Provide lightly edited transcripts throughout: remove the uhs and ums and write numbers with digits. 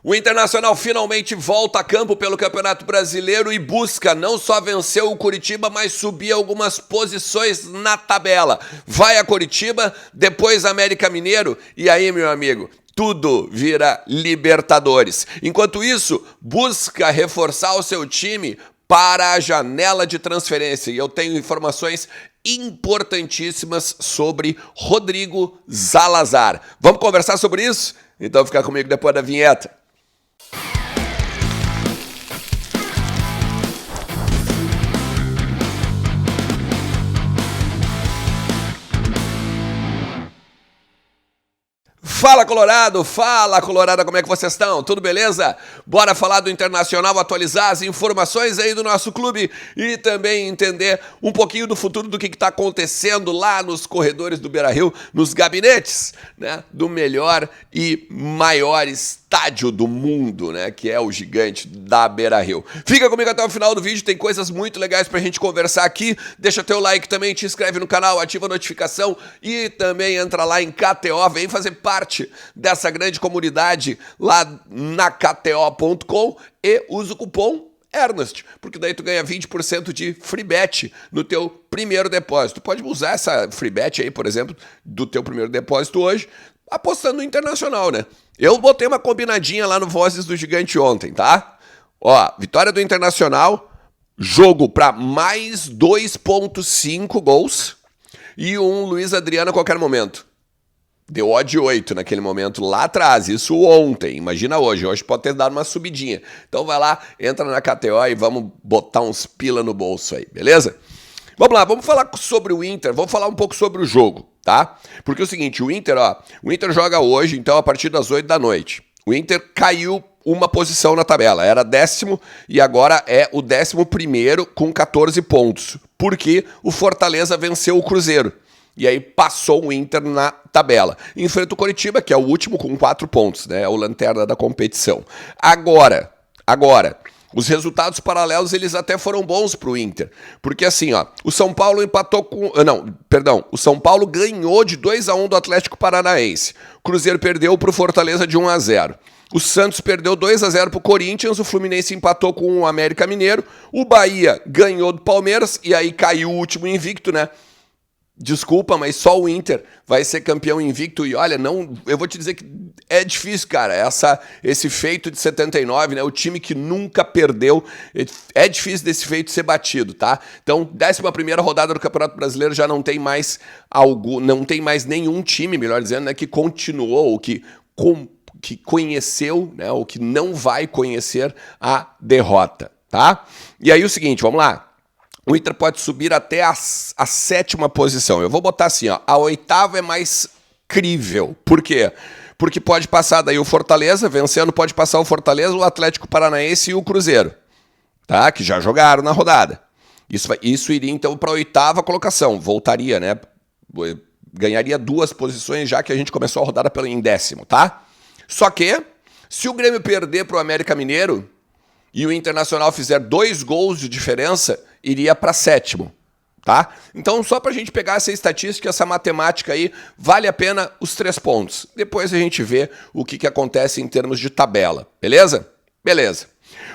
O Internacional finalmente volta a campo pelo Campeonato Brasileiro e busca não só vencer o Curitiba, mas subir algumas posições na tabela. Vai a Curitiba, depois América Mineiro e aí, meu amigo, tudo vira Libertadores. Enquanto isso, busca reforçar o seu time para a janela de transferência. E eu tenho informações importantíssimas sobre Rodrigo Zalazar. Vamos conversar sobre isso? Então fica comigo depois da vinheta. Fala Colorado, como é que vocês estão? Tudo beleza? Bora falar do Internacional, atualizar as informações aí do nosso clube e também entender um pouquinho do futuro do que está acontecendo lá nos corredores do Beira-Rio, nos gabinetes, né, do melhor e maior estádio do mundo, né, que é o gigante da Beira-Rio. Fica comigo até o final do vídeo, tem coisas muito legais pra gente conversar aqui. Deixa teu like também, te inscreve no canal, ativa a notificação e também entra lá em KTO, vem fazer parte dessa grande comunidade lá na KTO.com e usa o cupom Ernest, porque daí tu ganha 20% de free bet no teu primeiro depósito. Tu pode usar essa free bet aí, por exemplo, do teu primeiro depósito hoje, apostando no Internacional, né? Eu botei uma combinadinha lá no Vozes do Gigante ontem, tá? Ó, vitória do Internacional, jogo para mais 2.5 gols e um Luiz Adriano a qualquer momento. Deu odd 8 naquele momento lá atrás, isso ontem, imagina hoje pode ter dado uma subidinha. Então vai lá, entra na KTO e vamos botar uns pila no bolso aí, beleza? Vamos lá, vamos falar sobre o Inter, vamos falar um pouco sobre o jogo, tá? Porque é o seguinte, o Inter joga hoje, então a partir das 8 da noite. O Inter caiu uma posição na tabela, era 10º e agora é o 11º com 14 pontos, porque o Fortaleza venceu o Cruzeiro. E aí passou o Inter na tabela. Enfrenta o Coritiba, que é o último com 4 pontos, né? É o lanterna da competição. Agora, os resultados paralelos, eles até foram bons pro Inter. Porque assim, ó, o São Paulo empatou com... o São Paulo ganhou de 2-1 do Atlético Paranaense. O Cruzeiro perdeu pro Fortaleza de 1-0. O Santos perdeu 2-0 pro Corinthians, o Fluminense empatou com o América Mineiro, o Bahia ganhou do Palmeiras, e aí caiu o último invicto, né? Desculpa, mas só o Inter vai ser campeão invicto e olha, eu vou te dizer que é difícil, cara, esse feito de 79, né, o time que nunca perdeu, é difícil desse feito ser batido, tá? Então, 11ª rodada do Campeonato Brasileiro já não tem mais nenhum time, melhor dizendo, né, que continuou, que conheceu, né, ou que não vai conhecer a derrota, tá? E aí o seguinte, vamos lá. O Inter pode subir até a 7ª posição. Eu vou botar assim, ó, a 8ª é mais crível. Por quê? Porque pode passar daí o Fortaleza, vencendo pode passar o Fortaleza, o Atlético Paranaense e o Cruzeiro, tá? Que já jogaram na rodada. Isso iria então para a 8ª colocação, voltaria, né? Ganharia 2 posições já que a gente começou a rodada em 10º, tá? Só que, se o Grêmio perder para o América Mineiro e o Internacional fizer 2 gols de diferença, iria para 7º, tá? Então, só pra gente pegar essa estatística, essa matemática aí, vale a pena os 3 pontos. Depois a gente vê o que acontece em termos de tabela, beleza? Beleza.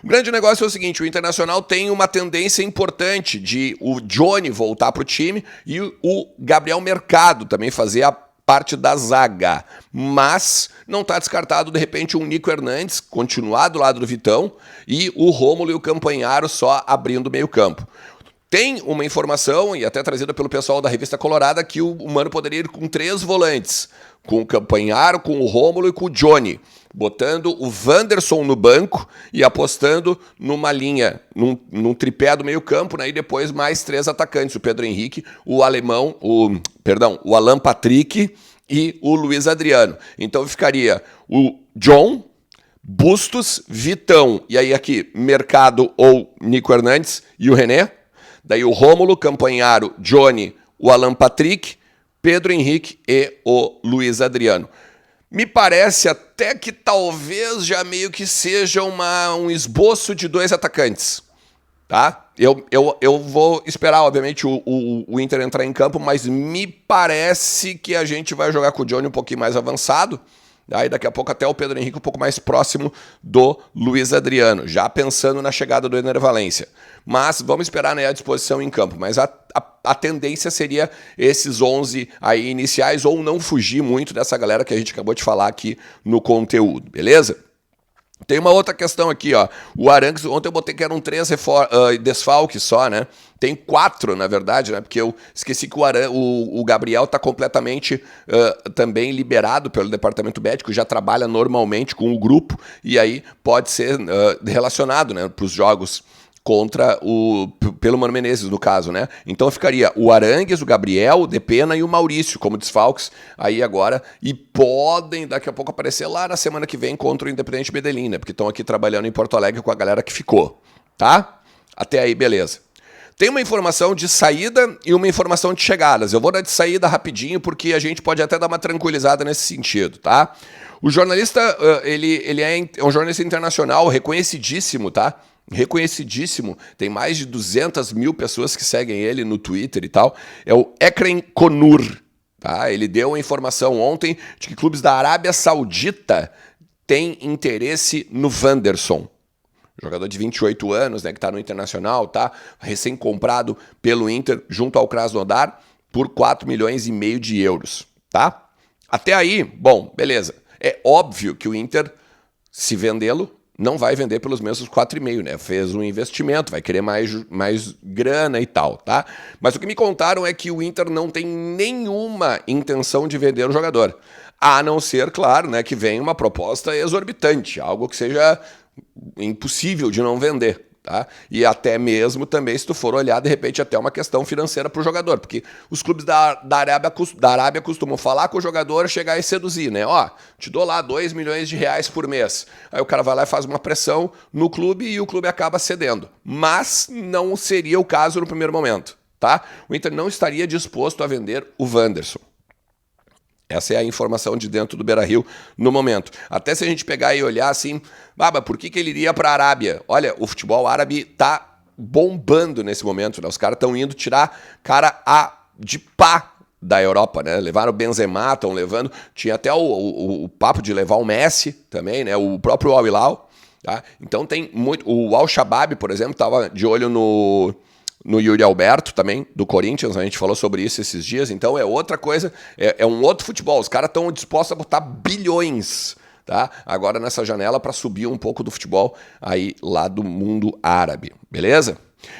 O grande negócio é o seguinte, o Internacional tem uma tendência importante de o Johnny voltar pro time e o Gabriel Mercado também fazer a parte da zaga, mas não está descartado, de repente, um Nico Hernandes continuar do lado do Vitão e o Rômulo e o Campanharo só abrindo o meio campo. Tem uma informação, e até trazida pelo pessoal da Revista Colorada, que o Mano poderia ir com 3 volantes, com o Campanharo, com o Rômulo e com o Johnny, botando o Wanderson no banco e apostando numa linha, num tripé do meio campo, né? E depois mais 3 atacantes, o Pedro Henrique, o Alan Patrick e o Luiz Adriano. Então ficaria o John, Bustos, Vitão, e aí aqui Mercado ou Nico Hernandes e o René. Daí o Rômulo, Campanharo, Johnny, o Alan Patrick, Pedro Henrique e o Luiz Adriano. Me parece até que talvez já meio que seja um esboço de 2 atacantes, tá? Eu vou esperar, obviamente, o Inter entrar em campo, mas me parece que a gente vai jogar com o Johnny um pouquinho mais avançado, Aí daqui a pouco até o Pedro Henrique um pouco mais próximo do Luiz Adriano, já pensando na chegada do Ener Valencia. Mas vamos esperar, né, a disposição em campo. Mas a tendência seria esses 11 aí iniciais ou não fugir muito dessa galera que a gente acabou de falar aqui no conteúdo, beleza? Tem uma outra questão aqui, ó. O Arangues, ontem eu botei que eram 3 desfalques só, né? Tem 4, na verdade, né? Porque eu esqueci que o Gabriel tá completamente também liberado pelo departamento médico, já trabalha normalmente com o grupo e aí pode ser relacionado, né, para os jogos contra pelo Mano Menezes, no caso, né? Então ficaria o Arangues, o Gabriel, o Depena e o Maurício como desfalques aí agora, e podem daqui a pouco aparecer lá na semana que vem contra o Independente Medellín, né? Porque estão aqui trabalhando em Porto Alegre com a galera que ficou, tá? Até aí, beleza. Tem uma informação de saída e uma informação de chegadas. Eu vou dar de saída rapidinho porque a gente pode até dar uma tranquilizada nesse sentido, tá? O jornalista, ele é um jornalista internacional reconhecidíssimo, tá? Reconhecidíssimo, tem mais de 200 mil pessoas que seguem ele no Twitter e tal, é o Ekrem Konur, tá? Ele deu a informação ontem de que clubes da Arábia Saudita têm interesse no Wanderson, jogador de 28 anos, né, que está no Internacional, tá? Recém-comprado pelo Inter junto ao Krasnodar por 4,5 milhões de euros, tá? Até aí, bom, beleza. É óbvio que o Inter, se vendê-lo, não vai vender pelos mesmos 4,5, né? Fez um investimento, vai querer mais grana e tal, tá? Mas o que me contaram é que o Inter não tem nenhuma intenção de vender o jogador. A não ser, claro, né, que venha uma proposta exorbitante, algo que seja impossível de não vender, tá? E até mesmo também, se tu for olhar, de repente até uma questão financeira pro jogador, porque os clubes da Arábia costumam falar com o jogador, chegar e seduzir, né? Ó, te dou lá 2 milhões de reais por mês. Aí o cara vai lá e faz uma pressão no clube e o clube acaba cedendo. Mas não seria o caso no primeiro momento, tá? O Inter não estaria disposto a vender o Wanderson. Essa é a informação de dentro do Beira-Rio no momento. Até se a gente pegar e olhar assim, mas por que ele iria para a Arábia? Olha, o futebol árabe tá bombando nesse momento, né? Os caras estão indo tirar cara de pá da Europa, né? Levaram o Benzema, estão levando... Tinha até o papo de levar o Messi também, né? O próprio Al Hilal, tá? Então tem muito... O Al-Shabaab, por exemplo, estava de olho no Yuri Alberto também, do Corinthians, a gente falou sobre isso esses dias, então é outra coisa, é um outro futebol, os caras estão dispostos a botar bilhões, tá? Agora nessa janela para subir um pouco do futebol aí lá do mundo árabe, beleza?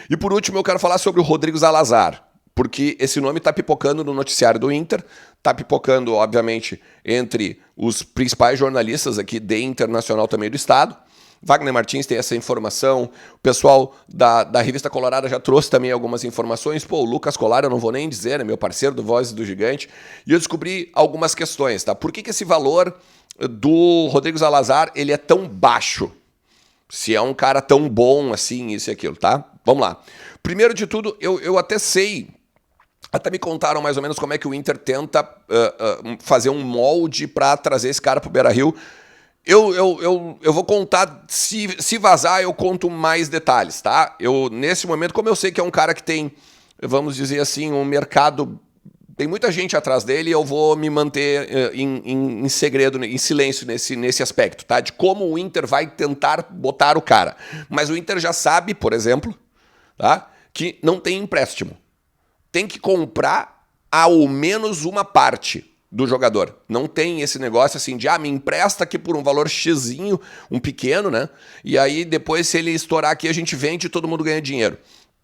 E por último eu quero falar sobre o Rodrigo Zalazar, porque esse nome tá pipocando no noticiário do Inter, tá pipocando, obviamente, entre os principais jornalistas aqui de Internacional também do Estado. Wagner Martins tem essa informação, o pessoal da Revista Colorada já trouxe também algumas informações. Pô, o Lucas Colar, eu não vou nem dizer, é meu parceiro do Vozes do Gigante, e eu descobri algumas questões, tá? Por que esse valor do Rodrigo Zalazar, ele é tão baixo? Se é um cara tão bom assim, isso e aquilo, tá? Vamos lá. Primeiro de tudo, eu até sei, até me contaram mais ou menos como é que o Inter tenta fazer um molde para trazer esse cara pro Beira-Rio. Eu vou contar, se vazar, eu conto mais detalhes, tá? Nesse momento, como eu sei que é um cara que tem, vamos dizer assim, um mercado, tem muita gente atrás dele, eu vou me manter em segredo, em silêncio nesse aspecto, tá? De como o Inter vai tentar botar o cara. Mas o Inter já sabe, por exemplo, tá? Que não tem empréstimo. Tem que comprar ao menos uma parte do jogador. Não tem esse negócio assim de, me empresta aqui por um valor xzinho, um pequeno, né? E aí depois, se ele estourar aqui, a gente vende e todo mundo ganha dinheiro.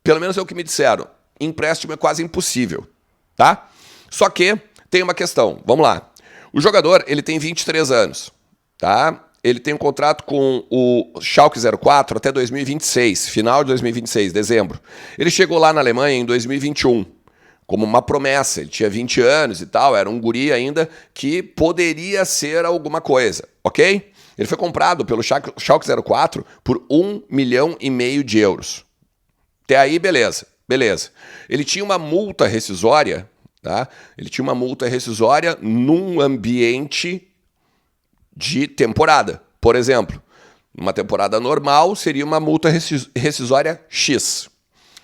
Pelo menos é o que me disseram. Empréstimo é quase impossível, tá? Só que tem uma questão. Vamos lá. O jogador, ele tem 23 anos, tá? Ele tem um contrato com o Schalke 04 até 2026, final de 2026, dezembro. Ele chegou lá na Alemanha em 2021. Como uma promessa, ele tinha 20 anos e tal, era um guri ainda que poderia ser alguma coisa, ok? Ele foi comprado pelo Schalke 04 por 1,5 milhão de euros. Até aí, beleza. Ele tinha uma multa rescisória, tá? Ele tinha uma multa rescisória num ambiente de temporada. Por exemplo, numa temporada normal seria uma multa rescisória X.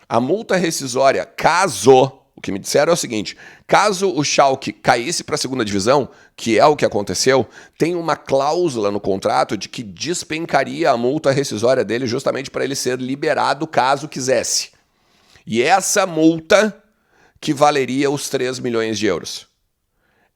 A multa rescisória, caso O que me disseram é o seguinte: caso o Schalke caísse para a segunda divisão, que é o que aconteceu, tem uma cláusula no contrato de que despencaria a multa rescisória dele justamente para ele ser liberado caso quisesse. E essa multa que valeria os 3 milhões de euros.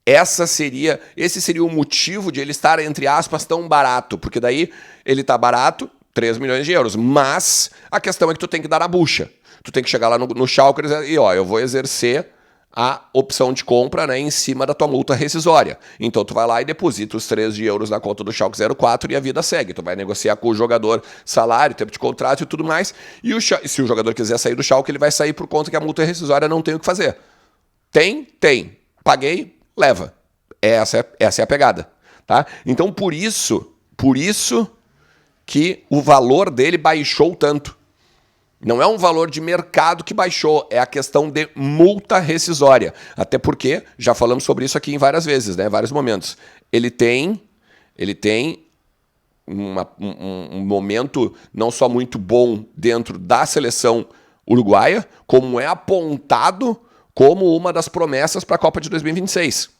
Esse seria o motivo de ele estar, entre aspas, tão barato, porque daí ele tá barato, 3 milhões de euros, mas a questão é que tu tem que dar na bucha. Tu tem que chegar lá no Schalke e dizer, eu vou exercer a opção de compra, né, em cima da tua multa rescisória. Então tu vai lá e deposita os 13 euros na conta do Schalke 04 e a vida segue. Tu vai negociar com o jogador salário, tempo de contrato e tudo mais. E se o jogador quiser sair do Schalke, ele vai sair por conta que a multa rescisória não tem o que fazer. Tem. Paguei, leva. Essa é a pegada. Tá? Então por isso que o valor dele baixou tanto. Não é um valor de mercado que baixou, é a questão de multa rescisória. Até porque, já falamos sobre isso aqui em várias vezes, né? Em vários momentos. Ele tem um momento não só muito bom dentro da seleção uruguaia, como é apontado como uma das promessas para a Copa de 2026.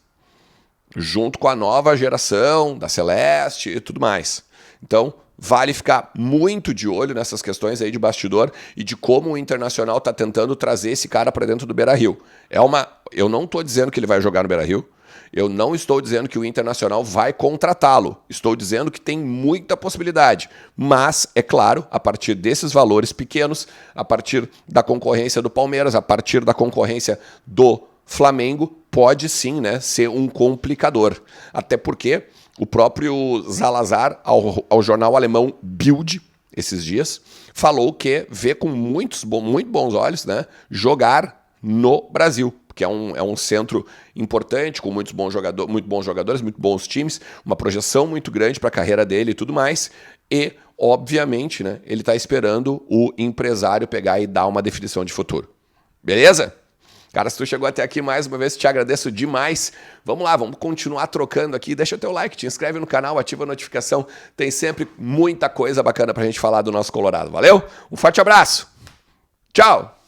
Junto com a nova geração da Celeste e tudo mais. Então, vale ficar muito de olho nessas questões aí de bastidor e de como o Internacional está tentando trazer esse cara para dentro do Beira-Rio. Eu não estou dizendo que ele vai jogar no Beira-Rio, eu não estou dizendo que o Internacional vai contratá-lo, estou dizendo que tem muita possibilidade, mas, é claro, a partir desses valores pequenos, a partir da concorrência do Palmeiras, a partir da concorrência do Flamengo, pode sim, né, ser um complicador. Até porque o próprio Salazar, ao jornal alemão Bild, esses dias, falou que vê com muito bons olhos, né, jogar no Brasil, que é um centro importante, com muito bons jogadores, muito bons times, uma projeção muito grande para a carreira dele e tudo mais. E, obviamente, né, ele está esperando o empresário pegar e dar uma definição de futuro. Beleza? Cara, se tu chegou até aqui mais uma vez, te agradeço demais. Vamos lá, vamos continuar trocando aqui. Deixa o teu like, te inscreve no canal, ativa a notificação. Tem sempre muita coisa bacana pra gente falar do nosso Colorado. Valeu? Um forte abraço. Tchau!